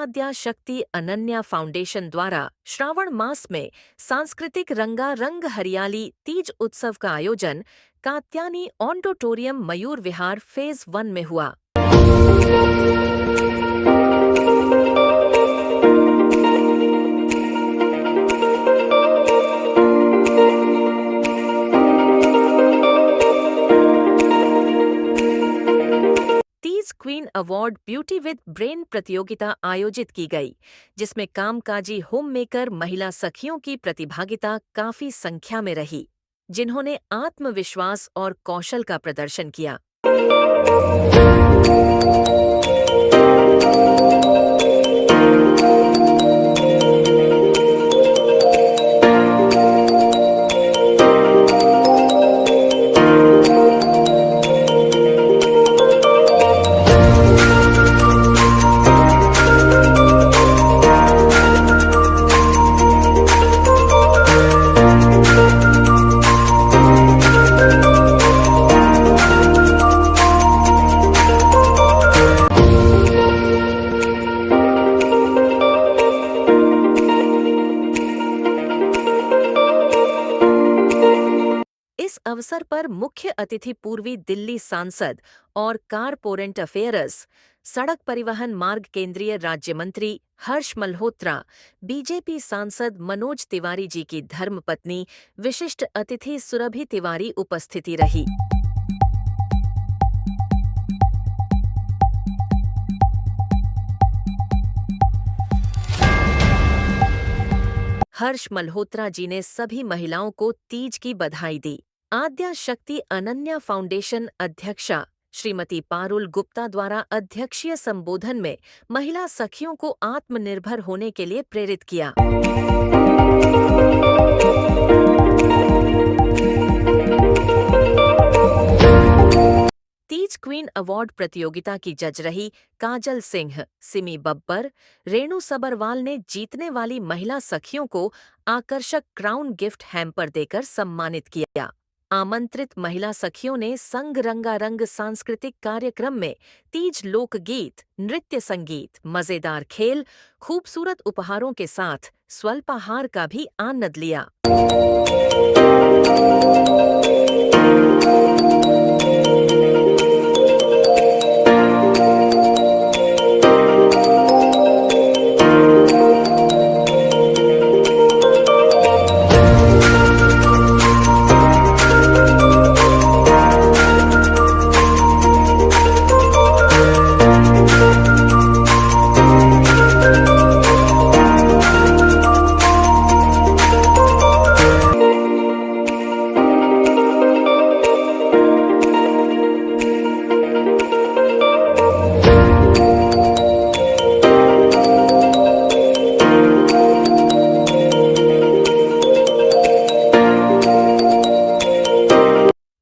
आद्या शक्ति अनन्या फाउंडेशन द्वारा श्रावण मास में सांस्कृतिक रंगारंग हरियाली तीज उत्सव का आयोजन कात्यानी ऑडिटोरियम मयूर विहार फेज 1 में हुआ। Queen award beauty with brain प्रतियोगिता आयोजित की गई, जिसमें कामकाजी होममेकर महिला सखियों की प्रतिभागिता काफी संख्या में रही, जिन्होंने आत्मविश्वास और कौशल का प्रदर्शन किया। इस अवसर पर मुख्य अतिथि पूर्वी दिल्ली सांसद और कारपोरेट अफेयर्स, सड़क परिवहन मार्ग केंद्रीय राज्य मंत्री हर्ष मल्होत्रा, बीजेपी सांसद मनोज तिवारी जी की धर्मपत्नी विशिष्ट अतिथि सुरभि तिवारी उपस्थिति रही। हर्ष मल्होत्रा जी ने सभी महिलाओं को तीज की बधाई दी। आद्या शक्ति अनन्या फाउंडेशन अध्यक्षा श्रीमती पारुल गुप्ता द्वारा अध्यक्षीय संबोधन में महिला सखियों को आत्मनिर्भर होने के लिए प्रेरित किया। तीज क्वीन अवार्ड प्रतियोगिता की जज रही काजल सिंह, सिमी बब्बर, रेणु सबरवाल ने जीतने वाली महिला सखियों को आकर्षक क्राउन गिफ्ट हैम्पर देकर सम्मानित किया। आमंत्रित महिला सखियों ने संग रंगारंग सांस्कृतिक कार्यक्रम में तीज लोकगीत, नृत्य संगीत, मजेदार खेल, खूबसूरत उपहारों के साथ स्वल्पाहार का भी आनंद लिया।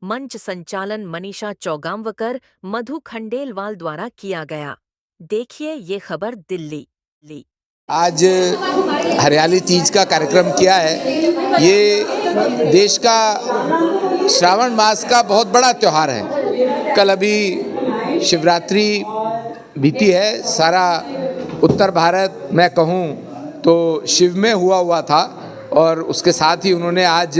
मंच संचालन मनीषा चौगांवकर, मधु खंडेलवाल द्वारा किया गया। देखिए ये खबर दिल्ली। आज हरियाली तीज का कार्यक्रम किया है। ये देश का श्रावण मास का बहुत बड़ा त्यौहार है। कल अभी शिवरात्रि बीती है। सारा उत्तर भारत मैं कहूँ तो शिव में हुआ था और उसके साथ ही उन्होंने आज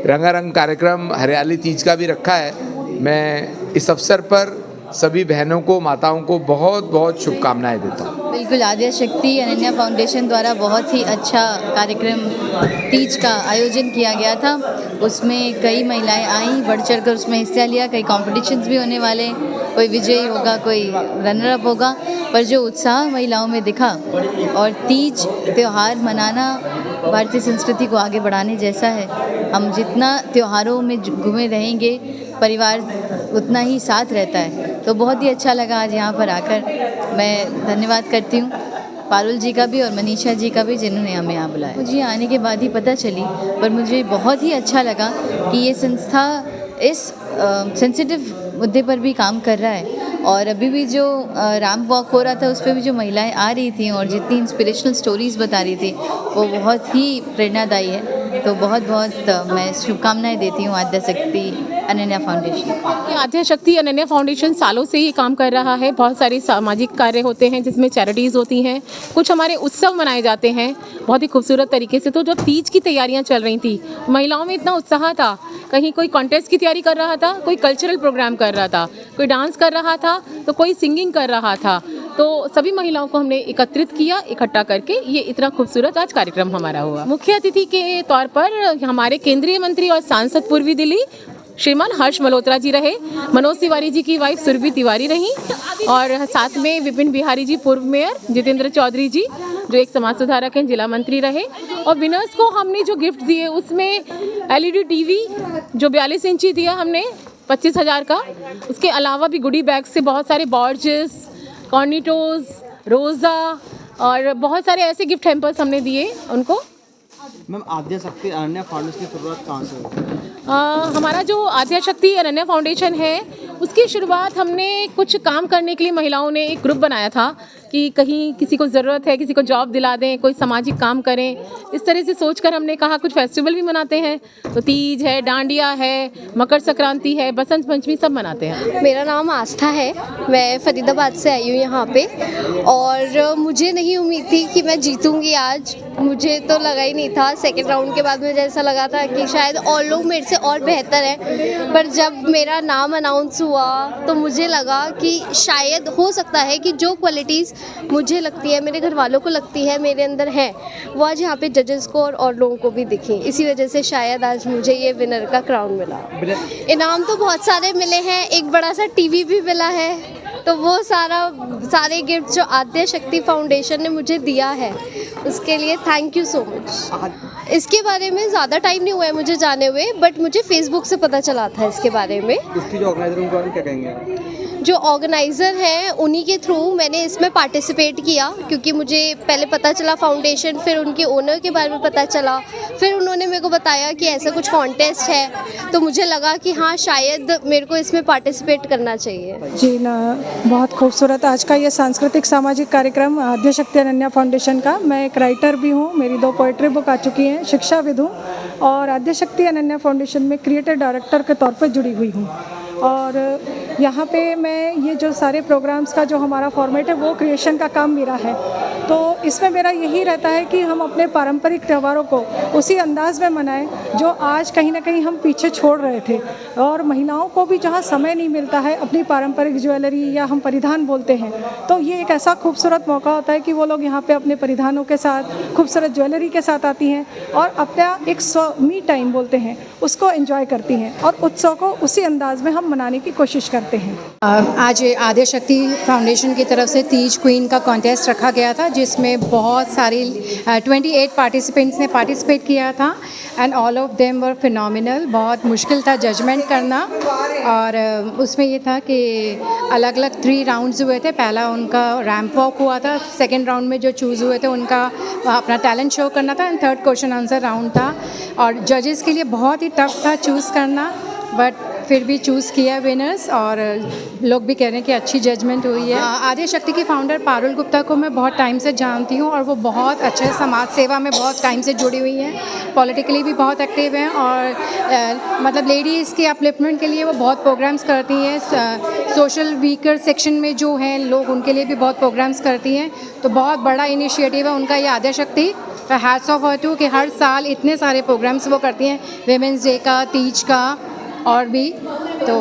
रंगारंग कार्यक्रम हरियाली तीज का भी रखा है। मैं इस अवसर पर सभी बहनों को, माताओं को बहुत बहुत शुभकामनाएं देता हूँ। बिल्कुल, आद्या शक्ति अनन्या फाउंडेशन द्वारा बहुत ही अच्छा कार्यक्रम तीज का आयोजन किया गया था। उसमें कई महिलाएं आईं, बढ़ चढ़ कर उसमें हिस्सा लिया। कई कॉम्पिटिशन्स भी होने वाले, कोई विजयी होगा, कोई रनर अप होगा, पर जो उत्साह महिलाओं में दिखा और तीज त्यौहार मनाना भारतीय संस्कृति को आगे बढ़ाने जैसा है। हम जितना त्योहारों में घूमे रहेंगे, परिवार उतना ही साथ रहता है। तो बहुत ही अच्छा लगा आज यहाँ पर आकर। मैं धन्यवाद करती हूँ पारुल जी का भी और मनीषा जी का भी, जिन्होंने हमें यहाँ बुलाया। मुझे आने के बाद ही पता चली, पर मुझे बहुत ही अच्छा लगा कि ये संस्था इस सेंसिटिव मुद्दे पर भी काम कर रहा है। और अभी भी जो रैंप वॉक हो रहा था, उस पर भी जो महिलाएं आ रही थी और जितनी इंस्पिरेशनल स्टोरीज़ बता रही थी, वो बहुत ही प्रेरणादायी है। तो बहुत बहुत मैं शुभकामनाएं देती हूँ आद्या शक्ति अनन्या फाउंडेशन। आद्या शक्ति अनन्या फाउंडेशन सालों से ये काम कर रहा है। बहुत सारे सामाजिक कार्य होते हैं जिसमें चैरिटीज़ होती हैं, कुछ हमारे उत्सव मनाए जाते हैं बहुत ही खूबसूरत तरीके से। तो जब तीज की तैयारियां चल रही थी, महिलाओं में इतना उत्साह था, कहीं कोई कॉन्टेस्ट की तैयारी कर रहा था, कोई कल्चरल प्रोग्राम कर रहा था, कोई डांस कर रहा था, तो कोई सिंगिंग कर रहा था। तो सभी महिलाओं को हमने एकत्रित किया, इकट्ठा करके ये इतना खूबसूरत आज कार्यक्रम हमारा हुआ। मुख्य अतिथि के तौर पर हमारे केंद्रीय मंत्री और सांसद पूर्वी दिल्ली श्रीमान हर्ष मल्होत्रा जी रहे, मनोज तिवारी जी की वाइफ सुरभि तिवारी रहीं, और साथ में विपिन बिहारी जी पूर्व मेयर, जितेंद्र चौधरी जी जो एक समाज सुधारक हैं, जिला मंत्री रहे। और विनर्स को हमने जो गिफ्ट दिए उसमें LED टीवी जो 42 इंची दिया हमने 25,000 का। उसके अलावा भी गुडी बैग से बहुत सारे बॉर्जेस, कॉर्निटोज, रोज़ा और बहुत सारे ऐसे गिफ्ट हैम्पर्स हमने दिए उनको। मैम, आद्या शक्ति अनन्या फाउंडेशन की शुरुआत कहाँ से हुई? हमारा जो आद्या शक्ति अनन्या फाउंडेशन है उसकी शुरुआत हमने कुछ काम करने के लिए महिलाओं ने एक ग्रुप बनाया था कि कहीं किसी को ज़रूरत है, किसी को जॉब दिला दें, कोई सामाजिक काम करें। इस तरह से सोचकर हमने कहा कुछ फेस्टिवल भी मनाते हैं, तो तीज है, डांडिया है, मकर संक्रांति है, बसंत पंचमी सब मनाते हैं। मेरा नाम आस्था है, मैं फरीदाबाद से आई हूँ यहाँ पे, और मुझे नहीं उम्मीद थी कि मैं जीतूँगी आज। मुझे तो लगा ही नहीं था। सेकेंड राउंड के बाद मुझे ऐसा लगा था कि शायद और लोग मेरे से और बेहतर हैं, पर जब मेरा नाम अनाउंस हुआ तो मुझे लगा कि शायद हो सकता है कि जो क्वालिटीज़ मुझे लगती है, मेरे घर वालों को लगती है मेरे अंदर है, वो आज यहाँ पे जजेस को और लोगों को भी दिखी। इसी वजह से शायद आज मुझे ये विनर का क्राउन मिला। इनाम तो बहुत सारे मिले हैं, एक बड़ा सा टीवी भी मिला है, तो वो सारे गिफ्ट जो आद्या शक्ति फाउंडेशन ने मुझे दिया है उसके लिए थैंक यू सो मच। इसके बारे में ज़्यादा टाइम नहीं हुआ है मुझे जाने हुए, बट मुझे फेसबुक से पता चला था इसके बारे में। इसकी जो ऑर्गेनाइजर उनके बारे में क्या कहेंगे? जो ऑर्गेनाइज़र हैं उन्हीं के थ्रू मैंने इसमें पार्टिसिपेट किया, क्योंकि मुझे पहले पता चला फाउंडेशन, फिर उनके ओनर के बारे में पता चला, फिर उन्होंने मेरे को बताया कि ऐसा कुछ कॉन्टेस्ट है, तो मुझे लगा कि हाँ शायद मेरे को इसमें पार्टिसिपेट करना चाहिए। जी ना, बहुत खूबसूरत आज का ये सांस्कृतिक सामाजिक कार्यक्रम आद्या शक्ति अनन्या फाउंडेशन का। मैं एक राइटर भी हूँ, मेरी 2 पोइट्री बुक आ चुकी हैं, शिक्षाविद हूँ, और आद्या शक्ति अनन्या फाउंडेशन में क्रिएटिव डायरेक्टर के तौर पर जुड़ी हुई हूँ। और यहाँ पे मैं ये जो सारे प्रोग्राम्स का जो हमारा फॉर्मेट है वो क्रिएशन का काम मेरा है। तो इसमें मेरा यही रहता है कि हम अपने पारंपरिक त्योहारों को उसी अंदाज में मनाएं जो आज कहीं ना कहीं हम पीछे छोड़ रहे थे, और महिलाओं को भी जहाँ समय नहीं मिलता है अपनी पारंपरिक ज्वेलरी या हम परिधान बोलते हैं, तो ये एक ऐसा खूबसूरत मौका होता है कि वो लोग यहाँ पे अपने परिधानों के साथ, खूबसूरत ज्वेलरी के साथ आती हैं और अपना एक मी टाइम बोलते हैं उसको एंजॉय करती हैं, और उत्सव को उसी अंदाज में हम मनाने की कोशिश करते हैं। आज आद्या शक्ति फाउंडेशन की तरफ से तीज क्वीन का कॉन्टेस्ट रखा गया था, जिसमें बहुत सारी 28 पार्टिसिपेंट्स ने पार्टिसिपेट किया था, and all of them were phenomenal. बहुत मुश्किल था जजमेंट करना, और उसमें ये था कि अलग अलग 3 राउंड्स हुए थे। पहला उनका रैंप वॉक हुआ था, सेकेंड राउंड में जो चूज़ हुए थे उनका अपना टैलेंट शो करना था, and third question answer round था। और जजेस के लिए बहुत ही टफ था चूज़ करना, बट फिर भी चूज़ किया विनर्स, और लोग भी कह रहे हैं कि अच्छी जजमेंट हुई है। आद्या शक्ति की फाउंडर पारुल गुप्ता को मैं बहुत टाइम से जानती हूँ, और वो बहुत अच्छे समाज सेवा में बहुत टाइम से जुड़ी हुई हैं, पॉलिटिकली भी बहुत एक्टिव हैं, और मतलब लेडीज़ के अपलिफ्टमेंट के लिए वो बहुत प्रोग्राम्स करती हैं। सोशल वीकर सेक्शन में जो हैं लोग, उनके लिए भी बहुत प्रोग्राम्स करती हैं। तो बहुत बड़ा इनिशिएटिव है उनका ये आद्या शक्ति। हैट्स ऑफ हर टू कि हर साल इतने सारे प्रोग्राम्स वो करती हैं, विमेंस डे का, तीज का और भी। तो